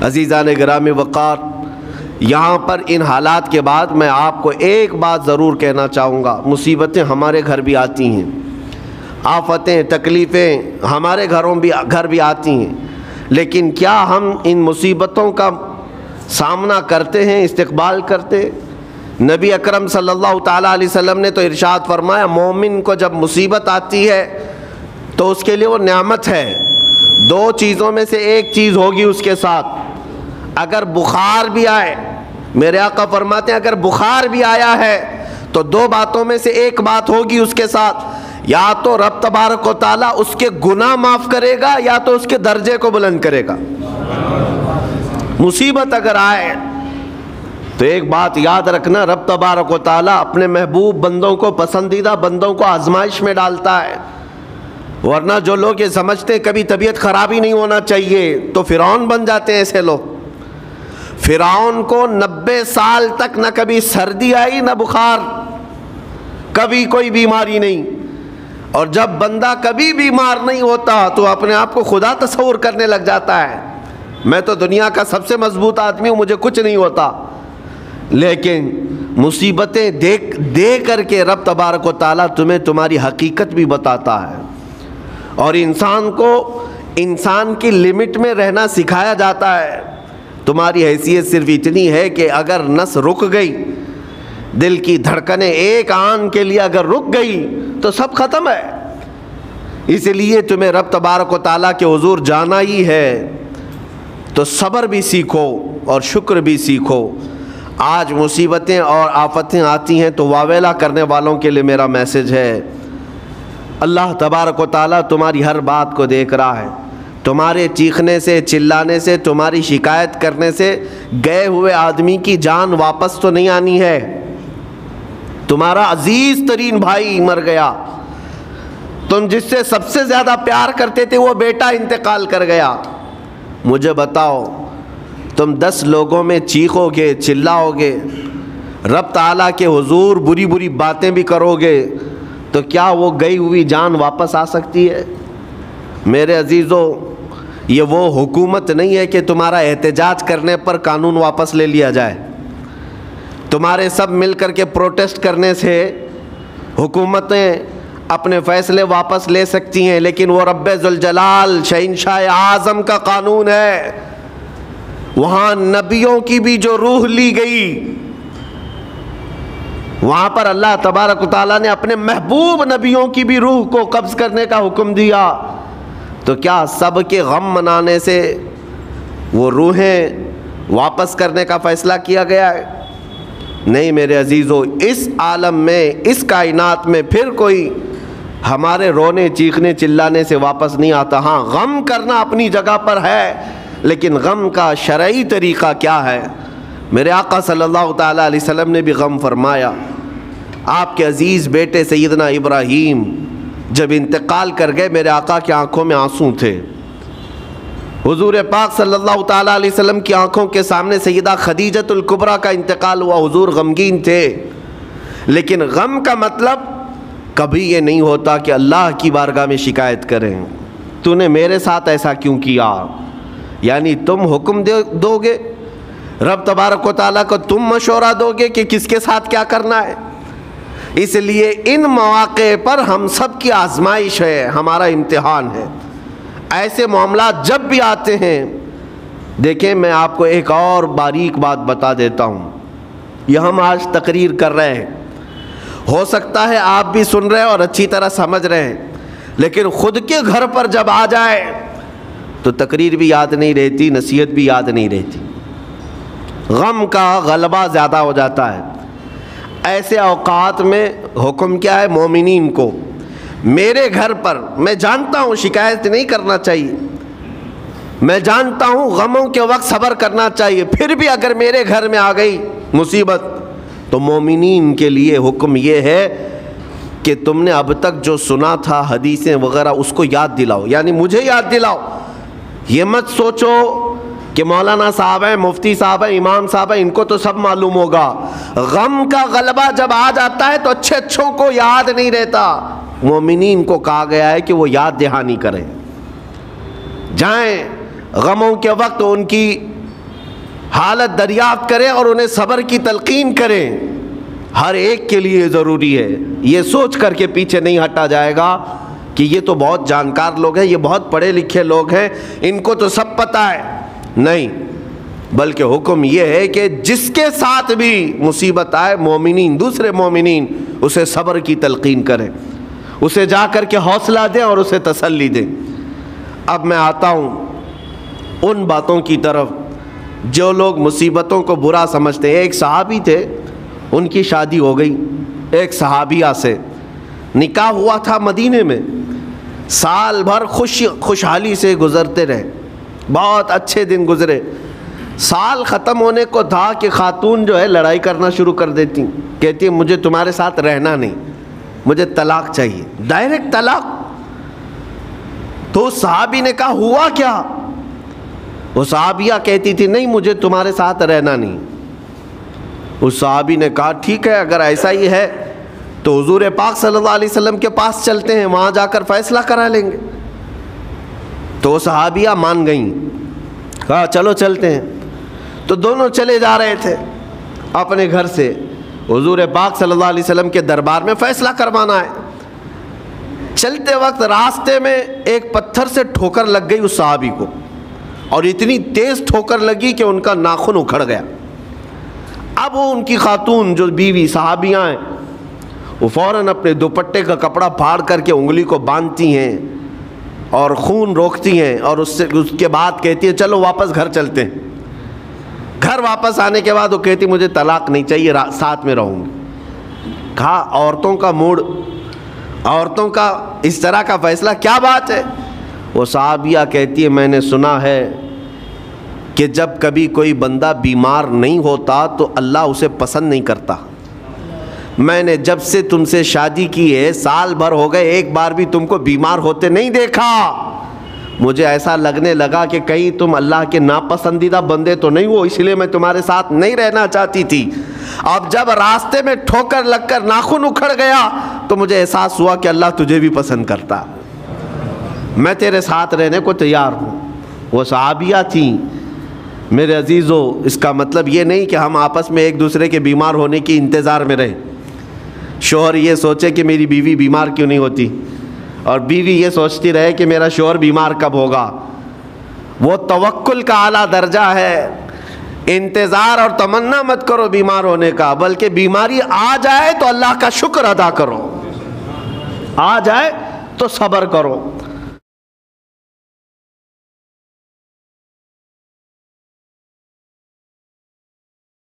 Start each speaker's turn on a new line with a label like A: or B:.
A: عزیزان گرامی وقار، یہاں پر ان حالات کے بعد میں آپ کو ایک بات ضرور کہنا چاہوں گا۔ مصیبتیں ہمارے گھر بھی آتی ہیں، آفتیں تکلیفیں ہمارے گھر بھی آتی ہیں، لیکن کیا ہم ان مصیبتوں کا سامنا کرتے ہیں، استقبال کرتے ہیں؟ نبی اکرم صلی اللہ تعالیٰ علیہ وسلم نے تو ارشاد فرمایا، مومن کو جب مصیبت آتی ہے تو اس کے لیے وہ نعمت ہے۔ دو چیزوں میں سے ایک چیز ہوگی اس کے ساتھ، اگر بخار بھی آئے، میرے آقا فرماتے ہیں اگر بخار بھی آیا ہے تو دو باتوں میں سے ایک بات ہوگی اس کے ساتھ، یا تو رب تبارک و تعالیٰ اس کے گناہ معاف کرے گا یا تو اس کے درجے کو بلند کرے گا۔ مصیبت اگر آئے تو ایک بات یاد رکھنا، رب تبارک و تعالیٰ اپنے محبوب بندوں کو، پسندیدہ بندوں کو آزمائش میں ڈالتا ہے، ورنہ جو لوگ یہ سمجھتے ہیں کبھی طبیعت خراب ہی نہیں ہونا چاہیے تو فرعون بن جاتے ہیں۔ ایسے لوگ، فرعون کو 90 سال تک نہ کبھی سردی آئی نہ بخار، کبھی کوئی بیماری نہیں، اور جب بندہ کبھی بیمار نہیں ہوتا تو اپنے آپ کو خدا تصور کرنے لگ جاتا ہے، میں تو دنیا کا سب سے مضبوط آدمی ہوں، مجھے کچھ نہیں ہوتا۔ لیکن مصیبتیں دے کر کے رب تبارک و تعالیٰ تمہیں تمہاری حقیقت بھی بتاتا ہے، اور انسان کو انسان کی لمٹ میں رہنا سکھایا جاتا ہے۔ تمہاری حیثیت صرف اتنی ہے کہ اگر نس رک گئی، دل کی دھڑکنیں ایک آن کے لیے اگر رک گئی تو سب ختم ہے۔ اس لیے تمہیں رب تبارک و تعالیٰ کے حضور جانا ہی ہے تو صبر بھی سیکھو اور شکر بھی سیکھو۔ آج مصیبتیں اور آفتیں آتی ہیں تو واویلا کرنے والوں کے لیے میرا میسج ہے، اللہ تبارک و تعالیٰ تمہاری ہر بات کو دیکھ رہا ہے۔ تمہارے چیخنے سے، چلانے سے، تمہاری شکایت کرنے سے گئے ہوئے آدمی کی جان واپس تو نہیں آنی ہے۔ تمہارا عزیز ترین بھائی مر گیا، تم جس سے سب سے زیادہ پیار کرتے تھے وہ بیٹا انتقال کر گیا، مجھے بتاؤ تم 10 لوگوں میں چیخو گے، چلاؤ گے، رب تعالیٰ کے حضور بری بری باتیں بھی کرو گے تو کیا وہ گئی ہوئی جان واپس آ سکتی ہے؟ میرے عزیزو، یہ وہ حکومت نہیں ہے کہ تمہارا احتجاج کرنے پر قانون واپس لے لیا جائے۔ تمہارے سب مل کر کے پروٹیسٹ کرنے سے حکومتیں اپنے فیصلے واپس لے سکتی ہیں، لیکن وہ رب ذوالجلال شہنشاہ اعظم کا قانون ہے۔ وہاں نبیوں کی بھی جو روح لی گئی، وہاں پر اللہ تبارک و تعالیٰ نے اپنے محبوب نبیوں کی بھی روح کو قبض کرنے کا حکم دیا، تو کیا سب کے غم منانے سے وہ روحیں واپس کرنے کا فیصلہ کیا گیا ہے؟ نہیں میرے عزیزو، اس عالم میں، اس کائنات میں پھر کوئی ہمارے رونے چیخنے چلانے سے واپس نہیں آتا۔ ہاں، غم کرنا اپنی جگہ پر ہے، لیکن غم کا شرعی طریقہ کیا ہے؟ میرے آقا صلی اللہ تعالیٰ علیہ وسلم نے بھی غم فرمایا۔ آپ کے عزیز بیٹے سیدنا ابراہیم جب انتقال کر گئے، میرے آقا کی آنکھوں میں آنسو تھے۔ حضور پاک صلی اللہ تعالیٰ علیہ وسلم کی آنکھوں کے سامنے سیدہ خدیجۃ الکبریٰ کا انتقال ہوا، حضور غمگین تھے۔ لیکن غم کا مطلب کبھی یہ نہیں ہوتا کہ اللہ کی بارگاہ میں شکایت کریں، تو نے میرے ساتھ ایسا کیوں کیا؟ یعنی تم حکم دو گے، رب تبارک و تعالیٰ کو تم مشورہ دو گے کہ کس کے ساتھ کیا کرنا ہے۔ اس لیے ان مواقع پر ہم سب کی آزمائش ہے، ہمارا امتحان ہے۔ ایسے معاملات جب بھی آتے ہیں، دیکھیں میں آپ کو ایک اور باریک بات بتا دیتا ہوں۔ یہ ہم آج تقریر کر رہے ہیں، ہو سکتا ہے آپ بھی سن رہے ہیں اور اچھی طرح سمجھ رہے ہیں، لیکن خود کے گھر پر جب آ جائے تو تقریر بھی یاد نہیں رہتی، نصیحت بھی یاد نہیں رہتی، غم کا غلبہ زیادہ ہو جاتا ہے۔ ایسے اوقات میں حکم کیا ہے مومنین کو؟ میرے گھر پر، میں جانتا ہوں شکایت نہیں کرنا چاہیے، میں جانتا ہوں غموں کے وقت صبر کرنا چاہیے، پھر بھی اگر میرے گھر میں آ گئی مصیبت تو مومنین کے لیے حکم یہ ہے کہ تم نے اب تک جو سنا تھا حدیثیں وغیرہ اس کو یاد دلاؤ، یعنی مجھے یاد دلاؤ۔ یہ مت سوچو کہ مولانا صاحب ہیں، مفتی صاحب ہیں، امام صاحب ہیں، ان کو تو سب معلوم ہوگا۔ غم کا غلبہ جب آ جاتا ہے تو اچھے اچھوں کو یاد نہیں رہتا۔ مومنین کو کہا گیا ہے کہ وہ یاد دہانی کریں، جائیں غموں کے وقت ان کی حالت دریافت کریں اور انہیں صبر کی تلقین کریں. ہر ایک کے لیے ضروری ہے. یہ سوچ کر کے پیچھے نہیں ہٹا جائے گا کہ یہ تو بہت جانکار لوگ ہیں, یہ بہت پڑھے لکھے لوگ ہیں, ان کو تو سب پتہ ہے. نہیں, بلکہ حکم یہ ہے کہ جس کے ساتھ بھی مصیبت آئے, مومنین دوسرے مومنین, اسے صبر کی تلقین کریں, اسے جا کر کے حوصلہ دیں اور اسے تسلی دیں. اب میں آتا ہوں ان باتوں کی طرف جو لوگ مصیبتوں کو برا سمجھتے ہیں. ایک صحابی تھے, ان کی شادی ہو گئی ایک صحابیہ سے, نکاح ہوا تھا مدینے میں, سال بھر خوشحالی سے گزرتے رہے, بہت اچھے دن گزرے. سال ختم ہونے کو تھا کہ خاتون جو ہے لڑائی کرنا شروع کر دیتی, کہتی مجھے تمہارے ساتھ رہنا نہیں, مجھے طلاق چاہیے, ڈائریکٹ طلاق. تو صحابی نے کہا ہوا کیا؟ وہ صحابیہ کہتی تھی نہیں مجھے تمہارے ساتھ رہنا نہیں. اس صحابی نے کہا ٹھیک ہے, اگر ایسا ہی ہے تو حضور پاک صلی اللہ علیہ وسلم کے پاس چلتے ہیں, وہاں جا کر فیصلہ کرا لیں گے. تو وہ صحابیہ مان گئیں, کہا چلو چلتے ہیں. تو دونوں چلے جا رہے تھے اپنے گھر سے, حضور پاک صلی اللہ علیہ وسلم کے دربار میں فیصلہ کروانا ہے. چلتے وقت راستے میں ایک پتھر سے ٹھوکر لگ گئی اس صحابی کو, اور اتنی تیز ٹھوکر لگی کہ ان کا ناخن اکھڑ گیا. اب وہ ان کی خاتون جو بیوی صحابیاں ہیں, وہ فوراً اپنے دوپٹے کا کپڑا پھاڑ کر کے انگلی کو باندھتی ہیں اور خون روکتی ہیں, اور اس کے بعد کہتی ہیں چلو واپس گھر چلتے ہیں. گھر واپس آنے کے بعد وہ کہتی مجھے طلاق نہیں چاہیے, ساتھ میں رہوں گی. کہا عورتوں کا موڈ, عورتوں کا اس طرح کا فیصلہ, کیا بات ہے؟ وہ صحابیہ کہتی ہے میں نے سنا ہے کہ جب کبھی کوئی بندہ بیمار نہیں ہوتا تو اللہ اسے پسند نہیں کرتا. میں نے جب سے تم سے شادی کی ہے, سال بھر ہو گئے, ایک بار بھی تم کو بیمار ہوتے نہیں دیکھا. مجھے ایسا لگنے لگا کہ کہیں تم اللہ کے ناپسندیدہ بندے تو نہیں ہو, اس لیے میں تمہارے ساتھ نہیں رہنا چاہتی تھی. اب جب راستے میں ٹھوکر لگ کر ناخن اکھڑ گیا تو مجھے احساس ہوا کہ اللہ تجھے بھی پسند کرتا, میں تیرے ساتھ رہنے کو تیار ہوں. وہ صحابیہ تھیں. میرے عزیزو, اس کا مطلب یہ نہیں کہ ہم آپس میں ایک دوسرے کے بیمار ہونے کی انتظار میں رہیں. شوہر یہ سوچے کہ میری بیوی بیمار کیوں نہیں ہوتی, اور بیوی یہ سوچتی رہے کہ میرا شوہر بیمار کب ہوگا. وہ توکل کا اعلیٰ درجہ ہے. انتظار اور تمنا مت کرو بیمار ہونے کا, بلکہ بیماری آ جائے تو اللہ کا شکر ادا کرو, آ جائے تو صبر کرو.